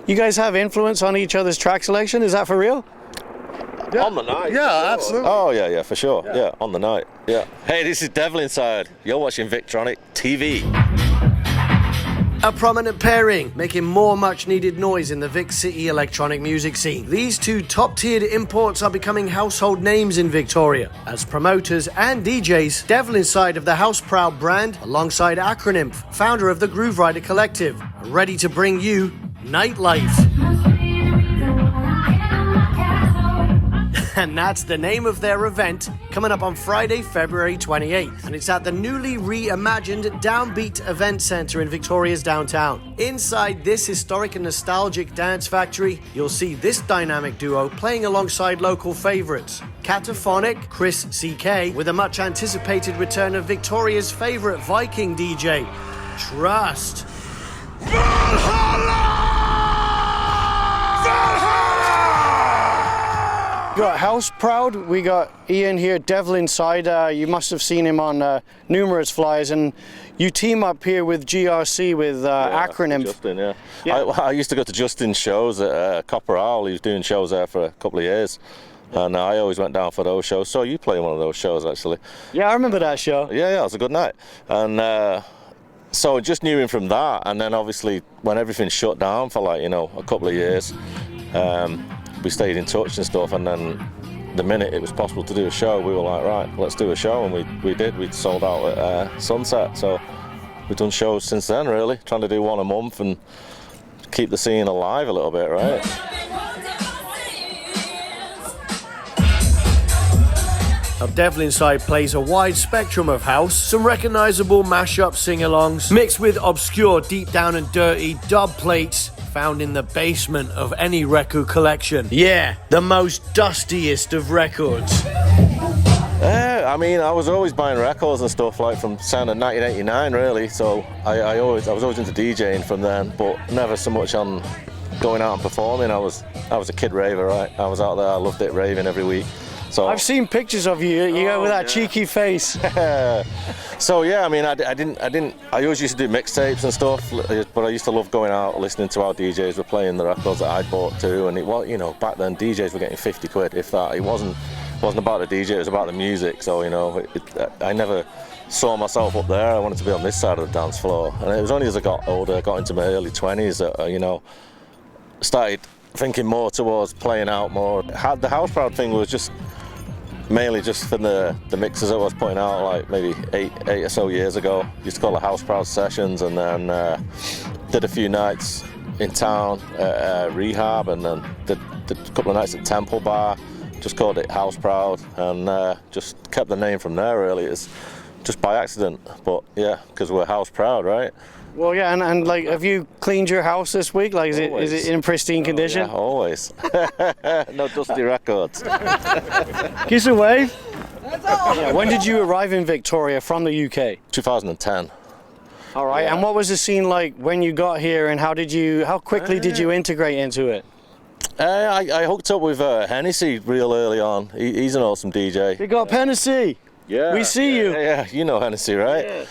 you guys have influence on each other's track selection? Is that for real? Yeah. On the night. Yeah, absolutely. Oh, yeah, for sure. Yeah, on the night. Yeah. Hey, this is Devlinside. You're watching Victronic TV. A prominent pairing, making more much-needed noise in the Vic City electronic music scene. These two top-tiered imports are becoming household names in Victoria. As promoters and DJs, Devlinside of the HouseProud brand, alongside Acranymph, founder of the GrooveRider Collective, are ready to bring you Nite Life. And that's the name of their event, coming up on Friday, February 28th. And it's at the newly reimagined Downbeat Event Centre in Victoria's downtown. Inside this historic and nostalgic dance factory, you'll see this dynamic duo playing alongside local favourites. Cataphonic, Chris CK, with a much anticipated return of Victoria's favourite Viking DJ, Trust. We got HouseProud, we got Ian here, Devlinside. You must have seen him on numerous flyers, and you team up here with GRC, with Acranymph. Justin, yeah. I used to go to Justin's shows at Copper Owl. He was doing shows there for a couple of years, and I always went down for those shows. So you play one of those shows, actually. Yeah, I remember that show. Yeah, it was a good night. And so I just knew him from that, and then obviously when everything shut down for like, a couple of years, we stayed in touch and stuff, and then the minute it was possible to do a show, we were like, right, let's do a show, and we did. We'd sold out at Sunset, so we've done shows since then, really, trying to do one a month and keep the scene alive a little bit, right? Now, Devlinside plays a wide spectrum of house, some recognisable mashup sing-alongs, mixed with obscure, deep down and dirty dub plates found in the basement of any record collection. Yeah, the most dustiest of records. I mean, I was always buying records and stuff like from sound of 1989, really. So I was always into DJing from then, but never so much on going out and performing. I was a kid raver, right? I was out there. I loved it, raving every week. So I've seen pictures of you. You go with that cheeky face. So yeah, I mean, I always used to do mixtapes and stuff, but I used to love going out, listening to how DJs were playing the records that I bought too. And it was, back then DJs were getting 50 quid, if that. It wasn't about the DJ, it was about the music. So I never saw myself up there. I wanted to be on this side of the dance floor. And it was only as I got older, got into my early 20s, that started thinking more towards playing out more. The HouseProud thing was just mainly just for the mixes I was putting out, like maybe eight or so years ago. Used to call it HouseProud Sessions, and then did a few nights in town at Rehab, and then did a couple of nights at Temple Bar. Just called it HouseProud, and just kept the name from there, really. It's just by accident, but yeah, because we're HouseProud, right? Well, yeah, and like, have you cleaned your house this week? Like, is it in pristine condition? Yeah, always. No dusty records. Kiss a wave. Yeah, when did you arrive in Victoria from the UK? 2010. All right, and what was the scene like when you got here, and how quickly did you integrate into it? I hooked up with Hennessy real early on. He's an awesome DJ. Big up Hennessy. Yeah. We see you. Yeah, you know Hennessy, right?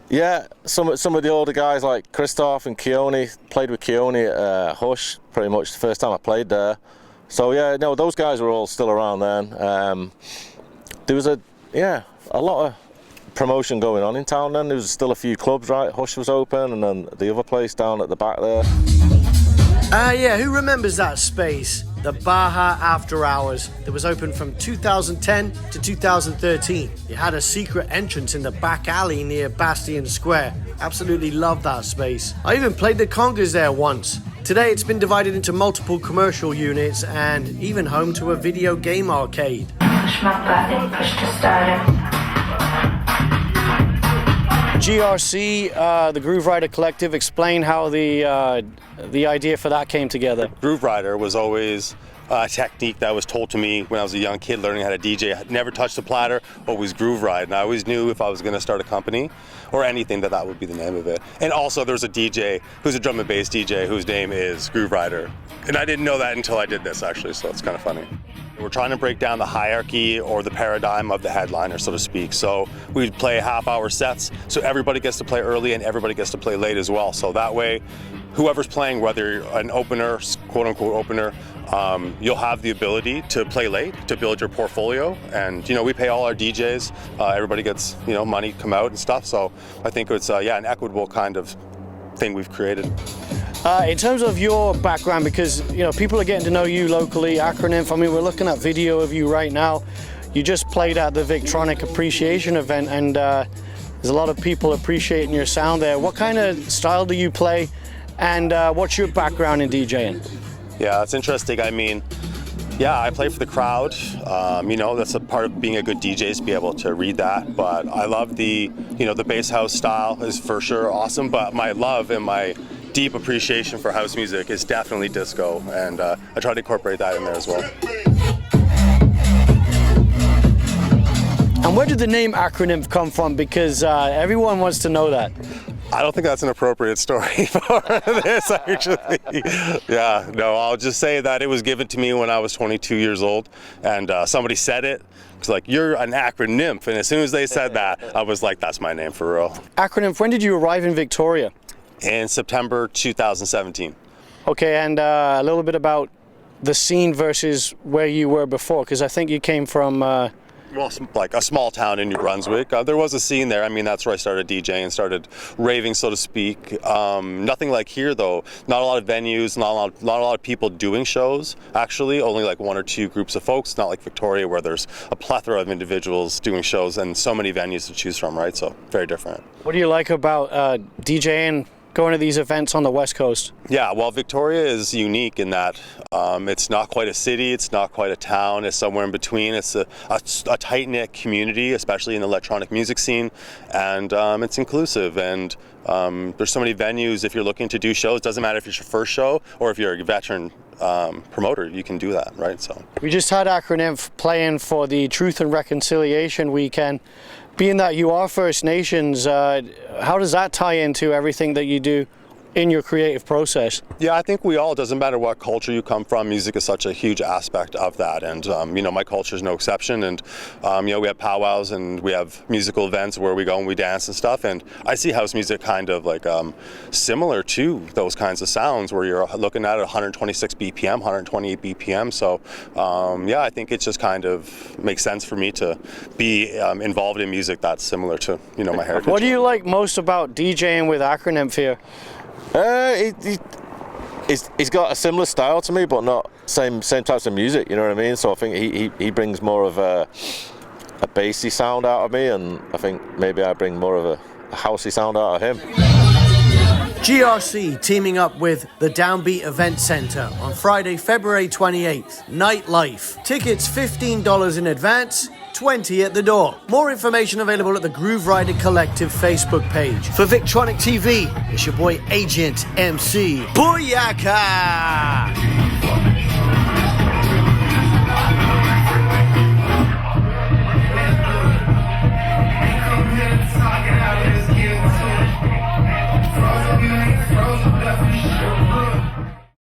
Yeah. Some of the older guys like Christoph and Keone, played with Keone at Hush pretty much the first time I played there. So yeah, no, those guys were all still around then. There was a lot of promotion going on in town then. There was still a few clubs, right? Hush was open, and then the other place down at the back there. Yeah, who remembers that space? The Baja After Hours that was open from 2010 to 2013. It had a secret entrance in the back alley near Bastion Square. Absolutely loved that space. I even played the congas there once. Today it's been divided into multiple commercial units and even home to a video game arcade. Push my button, push to start it. GRC, the GrooveRider Collective, explain how the idea for that came together. GrooveRider was always a technique that was told to me when I was a young kid learning how to DJ. I never touched the platter, always groove ride, and I always knew if I was going to start a company or anything that would be the name of it. And also there's a DJ who's a drum and bass DJ whose name is GrooveRider, and I didn't know that until I did this actually, so it's kind of funny. We're trying to break down the hierarchy or the paradigm of the headliner, so to speak. So we play half-hour sets, so everybody gets to play early and everybody gets to play late as well. So that way, whoever's playing, whether you're an opener, quote unquote opener, you'll have the ability to play late, to build your portfolio. And, we pay all our DJs. Everybody gets, money come out and stuff. So I think it's, an equitable kind of thing we've created. In terms of your background, because, people are getting to know you locally, Acranymph, I mean, we're looking at video of you right now. You just played at the Victronic Appreciation event, and there's a lot of people appreciating your sound there. What kind of style do you play, and what's your background in DJing? Yeah, it's interesting. I mean, I play for the crowd. That's a part of being a good DJ, is to be able to read that. But I love the bass house style is for sure awesome. But my love and my deep appreciation for house music is definitely disco, and I try to incorporate that in there as well. And where did the name Acranymph come from? Because everyone wants to know that. I don't think that's an appropriate story for this, actually. Yeah, no, I'll just say that it was given to me when I was 22 years old, and somebody said it. It's like, you're an Acranymph, and as soon as they said that, I was like, that's my name for real. Acranymph, when did you arrive in Victoria? In September 2017. Okay, and a little bit about the scene versus where you were before, because I think you came from... Well, like a small town in New Brunswick. There was a scene there. I mean, that's where I started DJing and started raving, so to speak. Nothing like here, though. Not a lot of venues, not a lot of people doing shows, actually. Only like one or two groups of folks. Not like Victoria, where there's a plethora of individuals doing shows and so many venues to choose from, right? So, very different. What do you like about DJing, going to these events on the West Coast? Yeah, well, Victoria is unique in that it's not quite a city, it's not quite a town, it's somewhere in between. It's a tight-knit community, especially in the electronic music scene, and it's inclusive, and there's so many venues. If you're looking to do shows, doesn't matter if it's your first show or if you're a veteran promoter, you can do that, right? So we just had Acranymph playing for the Truth and Reconciliation weekend. Being that you are First Nations, how does that tie into everything that you do in your creative process? Yeah, I think we all, doesn't matter what culture you come from, music is such a huge aspect of that, and my culture is no exception, and we have powwows and we have musical events where we go and we dance and stuff, and I see house music kind of like similar to those kinds of sounds where you're looking at 126 BPM, 128 BPM, so I think it just kind of makes sense for me to be involved in music that's similar to my heritage. What do you like most about DJing with Acranymph here? He's got a similar style to me, but not same types of music. You know what I mean? So I think he brings more of a bassy sound out of me, and I think maybe I bring more of a housey sound out of him. GRC teaming up with the Downbeat Event Center on Friday, February 28th. Nite Life. Tickets $15 in advance, $20 at the door. More information available at the GrooveRider Collective Facebook page. For Victronic TV, it's your boy Agent MC. Booyaka!